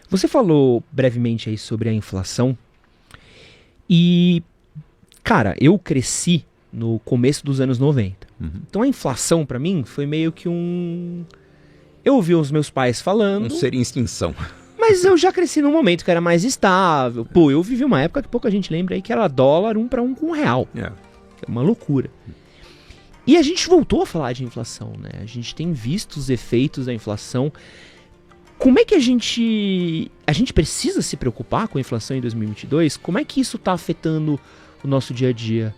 Você falou brevemente aí sobre a inflação e, cara, eu cresci no começo dos anos 90. Então a inflação pra mim foi meio que Eu ouvi os meus pais falando... Um ser em extinção. Mas eu já cresci num momento que era mais estável. Pô, eu vivi uma época que pouca gente lembra aí que era dólar 1 para 1 com R$1. É uma loucura. E a gente voltou a falar de inflação, né? A gente tem visto os efeitos da inflação. Como é que a gente precisa se preocupar com a inflação em 2022? Como é que isso está afetando o nosso dia a dia?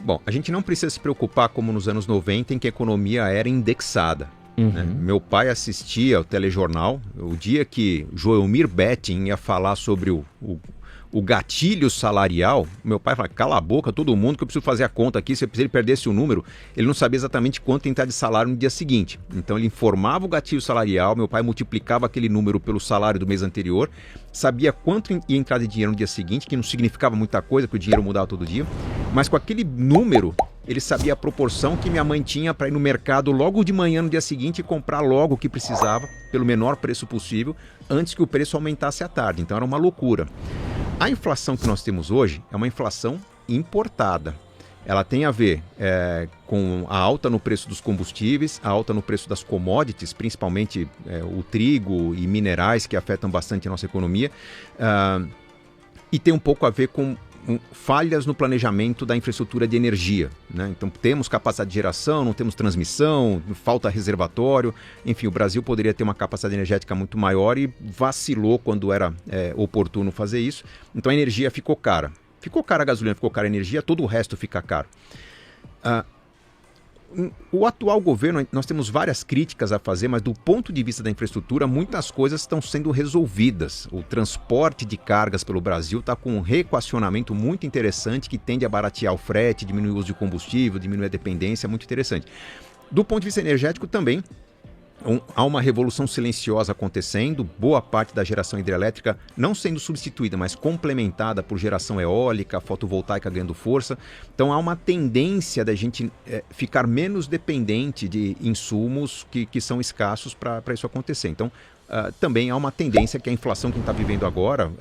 Bom, a gente não precisa se preocupar como nos anos 90, em que a economia era indexada. Né? Meu pai assistia ao telejornal, o dia que Joelmir Betting ia falar sobre o gatilho salarial, meu pai falava, cala a boca todo mundo que eu preciso fazer a conta aqui, se ele perdesse o número, ele não sabia exatamente quanto ia entrar de salário no dia seguinte. Então ele informava o gatilho salarial, meu pai multiplicava aquele número pelo salário do mês anterior, sabia quanto ia entrar de dinheiro no dia seguinte, que não significava muita coisa, porque o dinheiro mudava todo dia, mas com aquele número ele sabia a proporção que minha mãe tinha para ir no mercado logo de manhã no dia seguinte e comprar logo o que precisava, pelo menor preço possível, antes que o preço aumentasse à tarde. Então era uma loucura. A inflação que nós temos hoje é uma inflação importada. Ela tem a ver com a alta no preço dos combustíveis, a alta no preço das commodities, principalmente o trigo e minerais, que afetam bastante a nossa economia, e tem um pouco a ver com falhas no planejamento da infraestrutura de energia, né? Então temos capacidade de geração, não temos transmissão, falta reservatório, enfim, o Brasil poderia ter uma capacidade energética muito maior e vacilou quando era oportuno fazer isso, então a energia ficou cara. Ficou cara a gasolina, ficou cara a energia, todo o resto fica caro. O atual governo, nós temos várias críticas a fazer, mas do ponto de vista da infraestrutura, muitas coisas estão sendo resolvidas. O transporte de cargas pelo Brasil está com um reequacionamento muito interessante que tende a baratear o frete, diminuir o uso de combustível, diminuir a dependência, muito interessante. Do ponto de vista energético também, há uma revolução silenciosa acontecendo, boa parte da geração hidrelétrica não sendo substituída, mas complementada por geração eólica, fotovoltaica ganhando força. Então há uma tendência da gente ficar menos dependente de insumos que são escassos para isso acontecer. Então também há uma tendência que a inflação que a gente está vivendo agora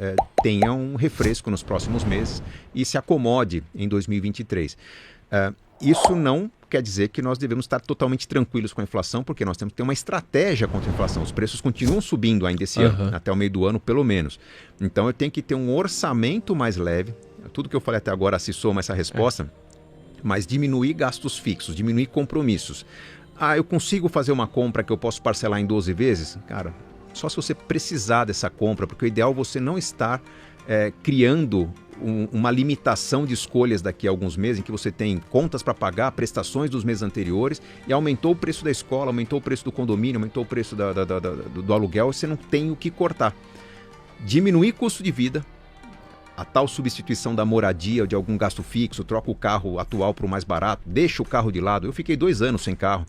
tenha um refresco nos próximos meses e se acomode em 2023. Isso não quer dizer que nós devemos estar totalmente tranquilos com a inflação, porque nós temos que ter uma estratégia contra a inflação. Os preços continuam subindo ainda esse ano, até o meio do ano, pelo menos. Então eu tenho que ter um orçamento mais leve. Tudo que eu falei até agora se soma essa resposta, mas diminuir gastos fixos, diminuir compromissos. Eu consigo fazer uma compra que eu posso parcelar em 12 vezes? Cara, só se você precisar dessa compra, porque o ideal é você não estar criando uma limitação de escolhas daqui a alguns meses, em que você tem contas para pagar, prestações dos meses anteriores, e aumentou o preço da escola, aumentou o preço do condomínio, aumentou o preço do aluguel, e você não tem o que cortar. Diminuir custo de vida, a tal substituição da moradia ou de algum gasto fixo, troca o carro atual para o mais barato, deixa o carro de lado. Eu fiquei 2 anos sem carro,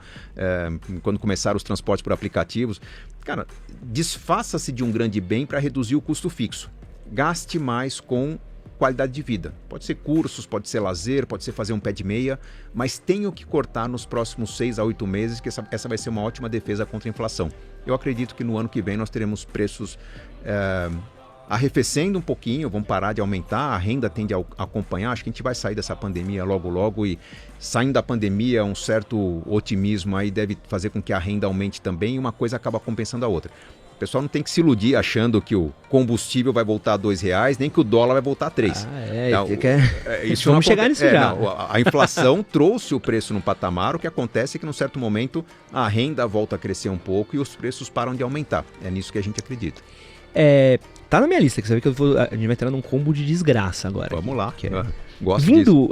quando começaram os transportes por aplicativos. Cara, desfaça-se de um grande bem para reduzir o custo fixo. Gaste mais com qualidade de vida. Pode ser cursos, pode ser lazer, pode ser fazer um pé de meia, mas tenho que cortar nos próximos 6 a 8 meses, que essa vai ser uma ótima defesa contra a inflação. Eu acredito que no ano que vem nós teremos preços arrefecendo um pouquinho, vão parar de aumentar, a renda tende a acompanhar. Acho que a gente vai sair dessa pandemia logo logo, e saindo da pandemia um certo otimismo aí deve fazer com que a renda aumente também, e uma coisa acaba compensando a outra. O pessoal não tem que se iludir achando que o combustível vai voltar a R$2, nem que o dólar vai voltar a 3. Isso vamos chegar nisso já. A inflação trouxe o preço no patamar. O que acontece é que, num certo momento, a renda volta a crescer um pouco e os preços param de aumentar. É nisso que a gente acredita. Tá na minha lista, que você vê que a gente vai entrar num combo de desgraça agora. Vamos lá. Que gosto disso.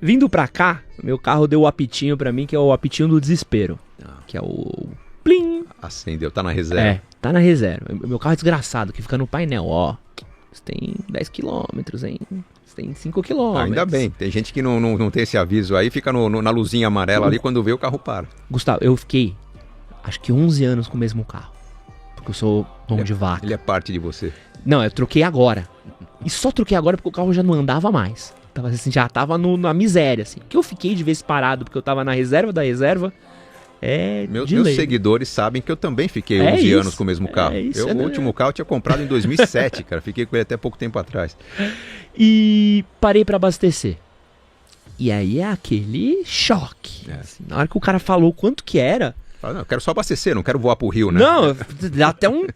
Vindo pra cá, meu carro deu o apitinho pra mim, que é o apitinho do desespero. Que é o... Plim! Acendeu, tá na reserva. Tá na reserva. Meu carro é desgraçado, que fica no painel, Você tem 10 quilômetros, hein? Você tem 5 quilômetros. Ainda bem, tem gente que não tem esse aviso aí, fica na luzinha amarela ali, quando vê o carro para. Gustavo, eu fiquei, acho que 11 anos com o mesmo carro. Porque eu sou mão de vaca. Ele é parte de você. Não, eu troquei agora. E só troquei agora porque o carro já não andava mais. Já tava na miséria, assim. Que eu fiquei de vez parado, porque eu tava na reserva da reserva. Meus seguidores sabem que eu também fiquei 11 anos com o mesmo carro. O último carro eu tinha comprado em 2007, cara. Fiquei com ele até pouco tempo atrás. E parei para abastecer. E aí é aquele choque. Assim, na hora que o cara falou quanto que era... Não, eu quero só abastecer, não quero voar pro Rio, né? Não, dá até um...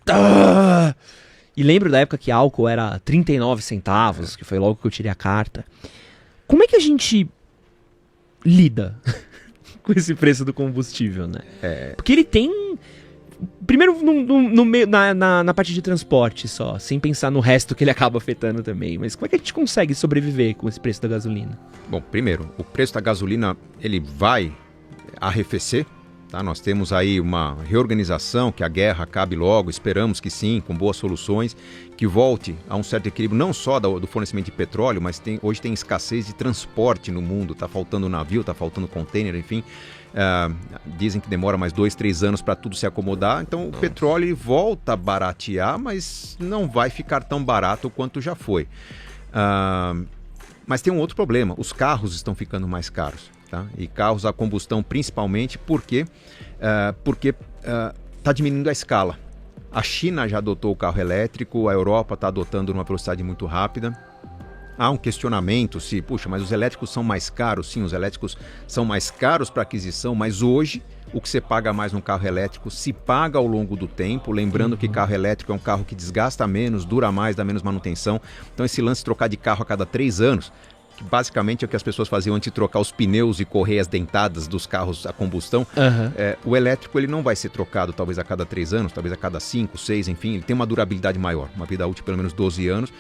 E lembro da época que álcool era 39 centavos, que foi logo que eu tirei a carta. Como é que a gente lida com esse preço do combustível, né? Porque ele tem... Primeiro na parte de transporte só, sem pensar no resto que ele acaba afetando também. Mas como é que a gente consegue sobreviver com esse preço da gasolina? Bom, primeiro, o preço da gasolina, ele vai arrefecer. Tá? Nós temos aí uma reorganização, que a guerra acabe logo, esperamos que sim, com boas soluções, que volte a um certo equilíbrio, não só do fornecimento de petróleo, mas hoje tem escassez de transporte no mundo, está faltando navio, está faltando container, enfim. Dizem que demora mais 2, 3 anos para tudo se acomodar, então o petróleo volta a baratear, mas não vai ficar tão barato quanto já foi. Mas tem um outro problema, os carros estão ficando mais caros. Tá? E carros a combustão principalmente porque está diminuindo a escala. A China já adotou o carro elétrico, a Europa está adotando numa velocidade muito rápida. Há um questionamento se, mas os elétricos são mais caros? Sim, os elétricos são mais caros para aquisição, mas hoje o que você paga mais no carro elétrico se paga ao longo do tempo, lembrando que carro elétrico é um carro que desgasta menos, dura mais, dá menos manutenção. Então esse lance de trocar de carro a cada 3 anos, que basicamente é o que as pessoas faziam antes de trocar os pneus e correias dentadas dos carros a combustão, o elétrico ele não vai ser trocado talvez a cada 3 anos, talvez a cada 5, 6, enfim, ele tem uma durabilidade maior, uma vida útil pelo menos 12 anos,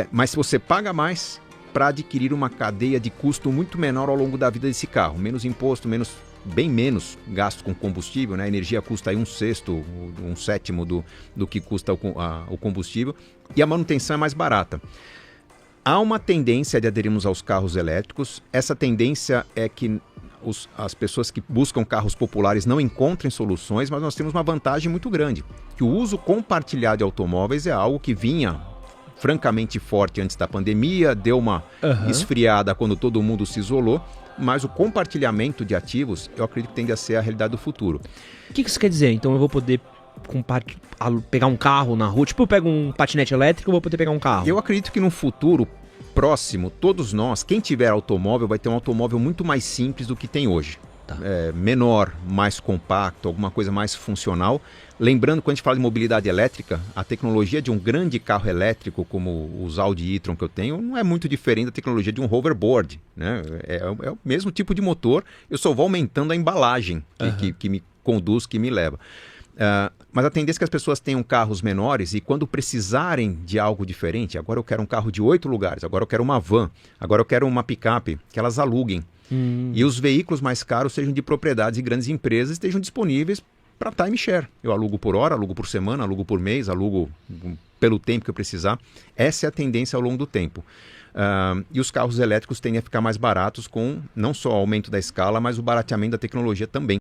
mas se você paga mais para adquirir uma cadeia de custo muito menor ao longo da vida desse carro, menos imposto, bem menos gasto com combustível, né? A energia custa aí 1/6, 1/7 do que custa o combustível, e a manutenção é mais barata. Há uma tendência de aderirmos aos carros elétricos. Essa tendência é que as pessoas que buscam carros populares não encontrem soluções, mas nós temos uma vantagem muito grande, que o uso compartilhado de automóveis é algo que vinha francamente forte antes da pandemia, deu uma esfriada quando todo mundo se isolou, mas o compartilhamento de ativos, eu acredito que tende a ser a realidade do futuro. O que isso quer dizer? Então eu vou poder pegar um carro na rua, tipo eu pego um patinete elétrico, eu vou poder pegar um carro? Eu acredito que no futuro próximo, todos nós, quem tiver automóvel, vai ter um automóvel muito mais simples do que tem hoje. Tá. Menor, mais compacto, alguma coisa mais funcional. Lembrando, quando a gente fala de mobilidade elétrica, a tecnologia de um grande carro elétrico, como os Audi e-tron que eu tenho, não é muito diferente da tecnologia de um hoverboard, né? É o mesmo tipo de motor, eu só vou aumentando a embalagem que me conduz, que me leva. Mas a tendência é que as pessoas tenham carros menores e quando precisarem de algo diferente, agora eu quero um carro de 8 lugares, agora eu quero uma van, agora eu quero uma picape, que elas aluguem. E os veículos mais caros sejam de propriedades de grandes empresas, estejam disponíveis para timeshare. Eu alugo por hora, alugo por semana, alugo por mês, alugo pelo tempo que eu precisar. Essa é a tendência ao longo do tempo. E os carros elétricos tendem a ficar mais baratos com não só o aumento da escala, mas o barateamento da tecnologia também.